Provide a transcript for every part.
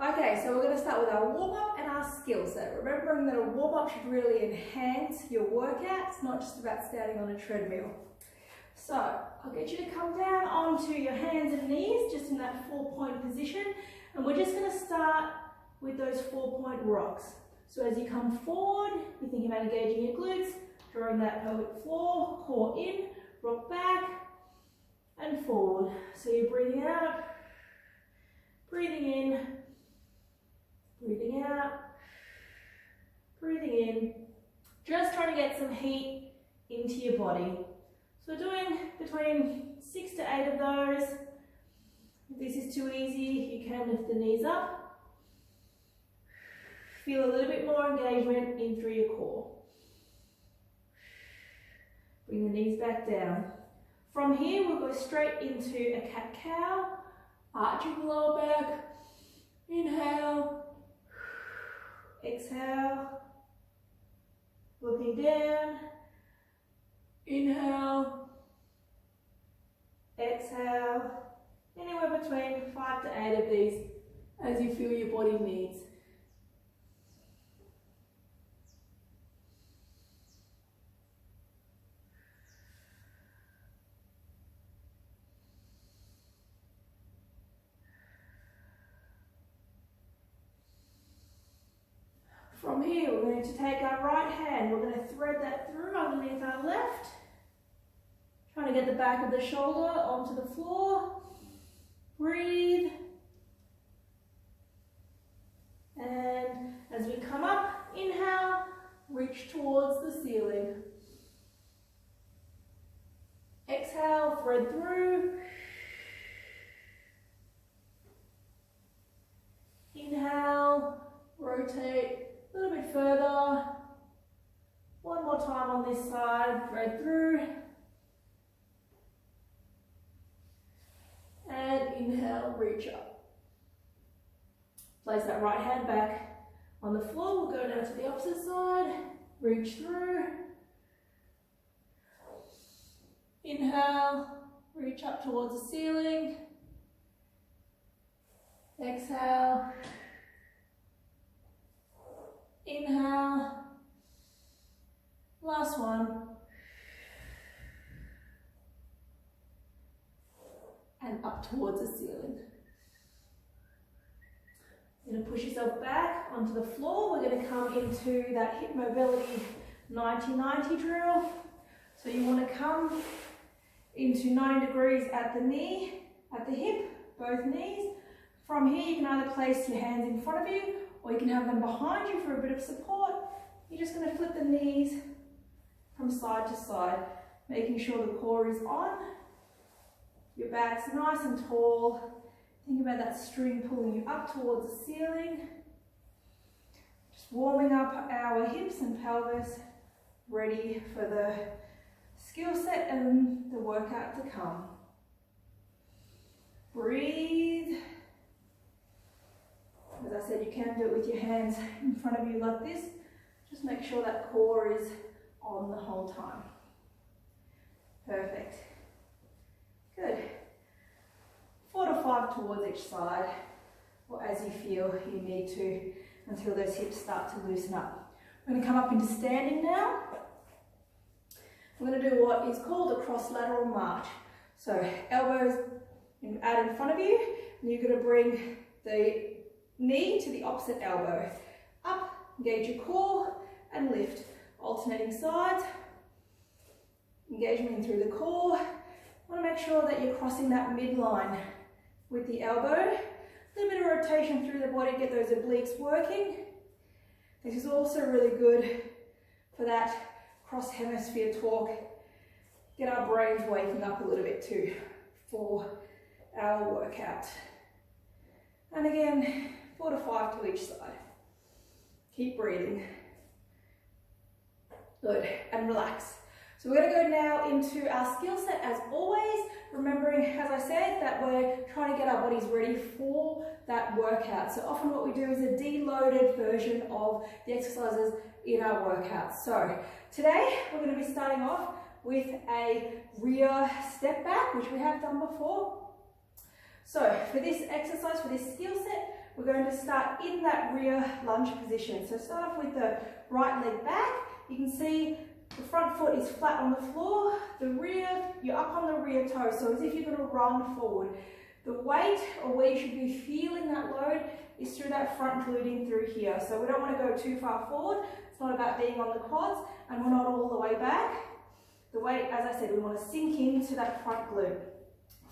Okay, so we're going to start with our warm-up and our skill set. Remembering that a warm-up should really enhance your workout. It's not just about standing on a treadmill. So I'll get you to come down onto your hands and knees, just in that 4-point position. And we're just going to start with those 4-point rocks. So as you come forward, you think about engaging your glutes, drawing that pelvic floor, core in, rock back and forward. So you're breathing out, breathing in, breathing out, breathing in. Just trying to get some heat into your body. So doing between 6 to 8 of those. If this is too easy, you can lift the knees up. Feel a little bit more engagement in through your core. Bring the knees back down. From here, we'll go straight into a cat-cow. Arching the lower back. Inhale. Exhale. Looking down. Inhale. Exhale. Anywhere between 5 to 8 of these as you feel your body needs. From here, we're going to take our right hand, we're going to thread that through underneath our left. Trying to get the back of the shoulder onto the floor. Breathe. And as we come up, inhale, reach towards the ceiling. Exhale, thread through. Inhale, rotate a little bit further. One more time on this side, thread through. And inhale, reach up. Place that right hand back on the floor. We'll go down to the opposite side. Reach through. Inhale, reach up towards the ceiling. Exhale. Inhale. Last one. And up towards the ceiling. You're going to push yourself back onto the floor. We're going to come into that hip mobility 90-90 drill. So you want to come into 90 degrees at the knee, at the hip, both knees. From here you can either place your hands in front of you or you can have them behind you for a bit of support. You're just going to flip the knees from side to side, making sure the core is on. Your back's nice and tall. Think about that string pulling you up towards the ceiling. Just warming up our hips and pelvis, ready for the skill set and the workout to come. Breathe. As I said, you can do it with your hands in front of you like this. Just make sure that core is on the whole time. Perfect. Good. 4 to 5 towards each side, or as you feel you need to, until those hips start to loosen up. We're going to come up into standing now. We're going to do what is called a cross lateral march. So elbows out in front of you, and you're going to bring the knee to the opposite elbow. Up, engage your core, and lift. Alternating sides. Engagement in through the core. Want to make sure that you're crossing that midline with the elbow. A little bit of rotation through the body, get those obliques working. This is also really good for that cross hemisphere talk. Get our brains waking up a little bit too for our workout. And again, 4 to 5 to each side. Keep breathing. Good, and relax. So we're going to go now into our skill set as always, remembering, as I said, that we're trying to get our bodies ready for that workout. So often what we do is a deloaded version of the exercises in our workouts. So today we're going to be starting off with a rear step back, which we have done before. So for this exercise, for this skill set, we're going to start in that rear lunge position. So start off with the right leg back. You can see the front foot is flat on the floor. The rear, you're up on the rear toe, so as if you're going to run forward. The weight, or where you should be feeling that load, is through that front glute in through here. So we don't want to go too far forward. It's not about being on the quads, and we're not all the way back. The weight, as I said, we want to sink into that front glute.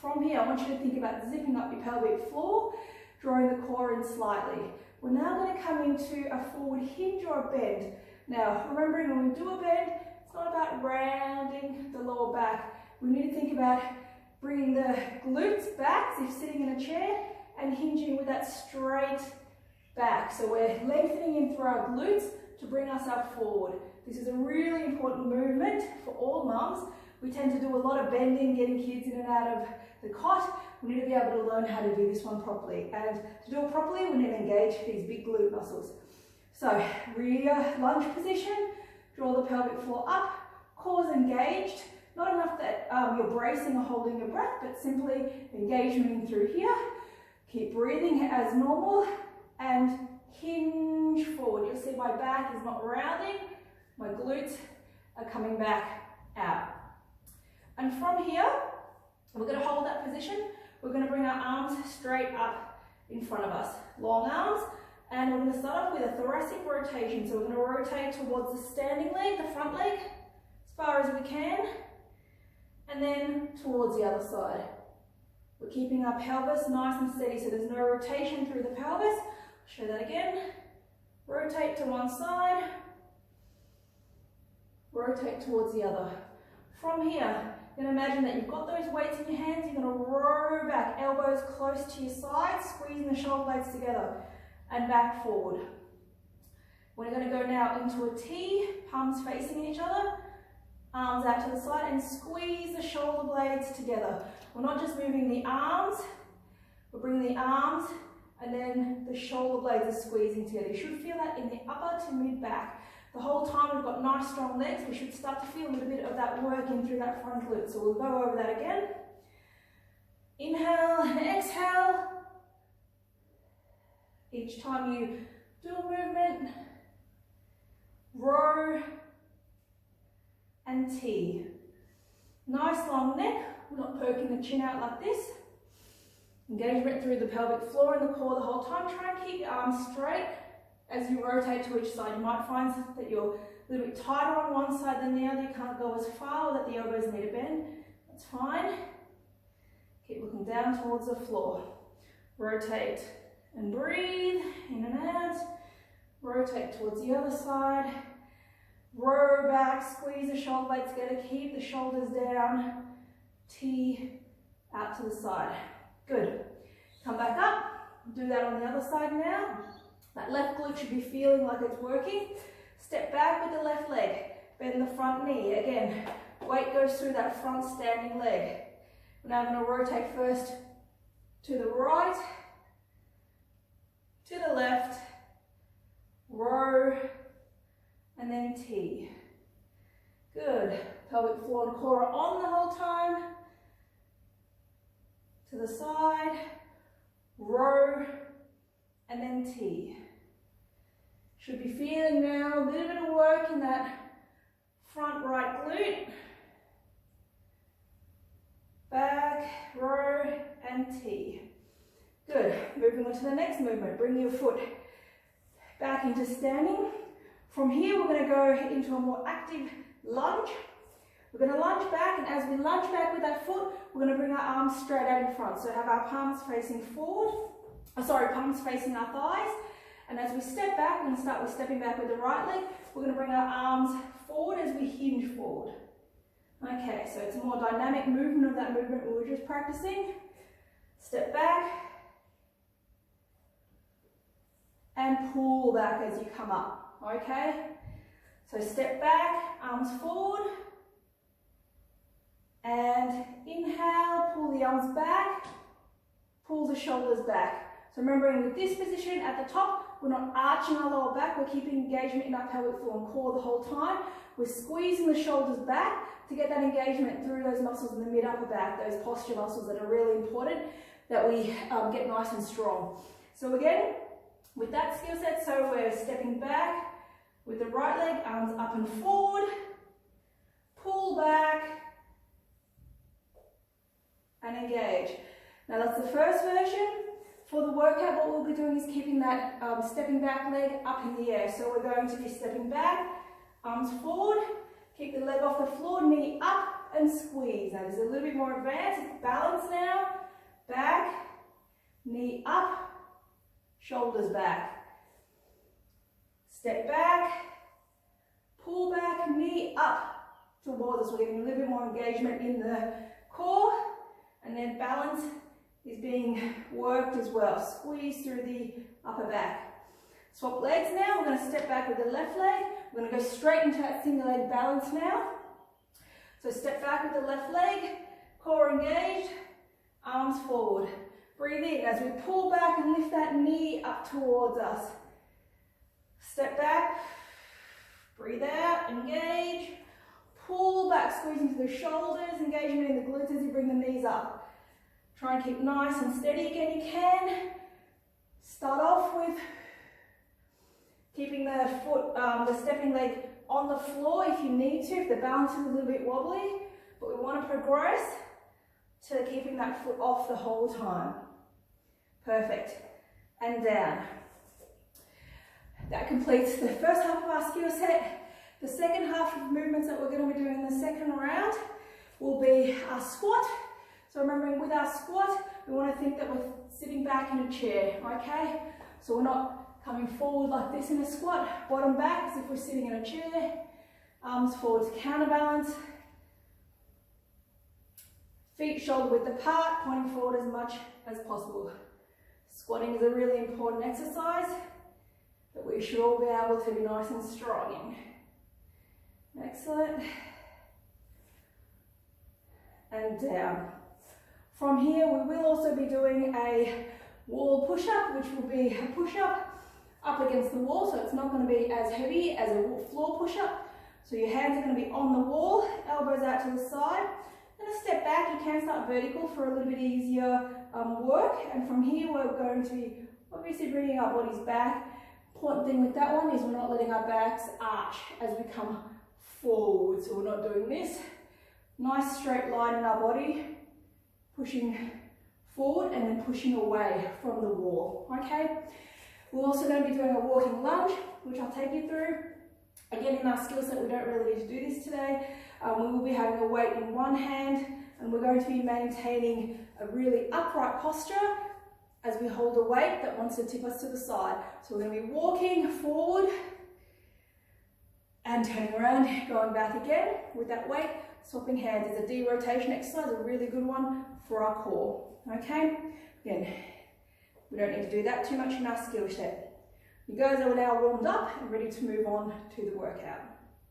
From here, I want you to think about zipping up your pelvic floor, drawing the core in slightly. We're now going to come into a forward hinge or a bend. Now, remembering when we do a bend, it's not about rounding the lower back. We need to think about bringing the glutes back, as if sitting in a chair, and hinging with that straight back. So we're lengthening in through our glutes to bring us up forward. This is a really important movement for all mums. We tend to do a lot of bending, getting kids in and out of the cot. We need to be able to learn how to do this one properly. And to do it properly, we need to engage these big glute muscles. So rear lunge position, draw the pelvic floor up, core's engaged. Not enough that you're bracing or holding your breath, but simply engagement in through here. Keep breathing as normal and hinge forward. You'll see my back is not rounding, my glutes are coming back out. And from here, we're going to hold that position. We're going to bring our arms straight up in front of us. Long arms, and we're going to start off with a thoracic rotation. So we're going to rotate towards the standing leg, the front leg, as far as we can, and then towards the other side. We're keeping our pelvis nice and steady, so there's no rotation through the pelvis. I'll show that again. Rotate to one side, rotate towards the other. From here, you're going to imagine that you've got those weights in your hands. You're going to row back, elbows close to your sides, squeezing the shoulder blades together, and back forward. We're going to go now into a T, palms facing each other, arms out to the side, and squeeze the shoulder blades together. We're not just moving the arms, we're bringing the arms, and then the shoulder blades are squeezing together. You should feel that in the upper to mid back. The whole time we've got nice strong legs, we should start to feel a little bit of that working through that front glute. So we'll go over that again. Inhale and exhale. Each time you do a movement, row and T. Nice long neck. We're not poking the chin out like this. Engagement through the pelvic floor and the core the whole time. Try and keep your arms straight as you rotate to each side. You might find that you're a little bit tighter on one side than the other. You can't go as far, or that the elbows need to bend. That's fine. Keep looking down towards the floor. Rotate and breathe in and out. Rotate towards the other side. Row back, squeeze the shoulder blades together. Keep the shoulders down. T out to the side. Good. Come back up. Do that on the other side now. That left glute should be feeling like it's working. Step back with the left leg. Bend the front knee. Again, weight goes through that front standing leg. Now I'm going to rotate first to the right, to the left, row, and then T. Good. Pelvic floor and core are on the whole time. To the side, row, and then T. Should be feeling now a little bit of work in that front right glute. Back, row, and T. Good. Moving on to the next movement. Bring your foot back into standing. From here, we're going to go into a more active lunge. We're going to lunge back, and as we lunge back with that foot, we're going to bring our arms straight out in front. So have our palms facing forward. Palms facing our thighs. And as we step back, we're going to start with stepping back with the right leg. We're going to bring our arms forward as we hinge forward. Okay, so it's a more dynamic movement of that movement we were just practicing. Step back. And pull back as you come up. Okay? So step back, arms forward. And inhale, pull the arms back. Pull the shoulders back. So remembering with this position at the top, we're not arching our lower back, we're keeping engagement in our pelvic floor and core the whole time. We're squeezing the shoulders back to get that engagement through those muscles in the mid-upper back, those posture muscles that are really important, that we get nice and strong. So again, with that skill set, so we're stepping back with the right leg, arms up and forward, pull back, and engage. Now that's the first version. For the workout, what we'll be doing is keeping that stepping back leg up in the air. So we're going to be stepping back, arms forward, keep the leg off the floor, knee up and squeeze. Now this is a little bit more advanced, it's balance now. Back, knee up, shoulders back. Step back, pull back, knee up towards us. We're getting a little bit more engagement in the core, and then balance is being worked as well. Squeeze through the upper back. Swap legs now. We're going to step back with the left leg. We're going to go straight into that single leg balance now. So step back with the left leg, core engaged, arms forward. Breathe in as we pull back and lift that knee up towards us. Step back, breathe out, engage, pull back, squeeze into the shoulders, engagement in the glutes as you bring the knees up. Try and keep nice and steady again you can. Start off with keeping the foot, the stepping leg on the floor if you need to, if the balance is a little bit wobbly, but we want to progress to keeping that foot off the whole time. Perfect. And down. That completes the first half of our skill set. The second half of movements that we're going to be doing in the second round will be our squat. So remembering with our squat, we want to think that we're sitting back in a chair, okay? So we're not coming forward like this in a squat, bottom back as if we're sitting in a chair, arms forward to counterbalance, feet shoulder width apart, pointing forward as much as possible. Squatting is a really important exercise that we should all be able to be nice and strong in. Excellent. And down. From here, we will also be doing a wall push-up, which will be a push-up up against the wall, so it's not going to be as heavy as a floor push-up. So your hands are going to be on the wall, elbows out to the side. And a step back, you can start vertical for a little bit easier work. And from here, we're going to be obviously bringing our bodies back. Important thing with that one is we're not letting our backs arch as we come forward. So we're not doing this. Nice straight line in our body. Pushing forward and then pushing away from the wall, okay? We're also going to be doing a walking lunge, which I'll take you through. Again, in our skill set, we don't really need to do this today. We will be having a weight in one hand, and we're going to be maintaining a really upright posture as we hold a weight that wants to tip us to the side. So we're going to be walking forward and turning around, going back again with that weight. Swapping hands is a de-rotation exercise, a really good one for our core, okay? Again, we don't need to do that too much in our skill set. You guys are now warmed up and ready to move on to the workout.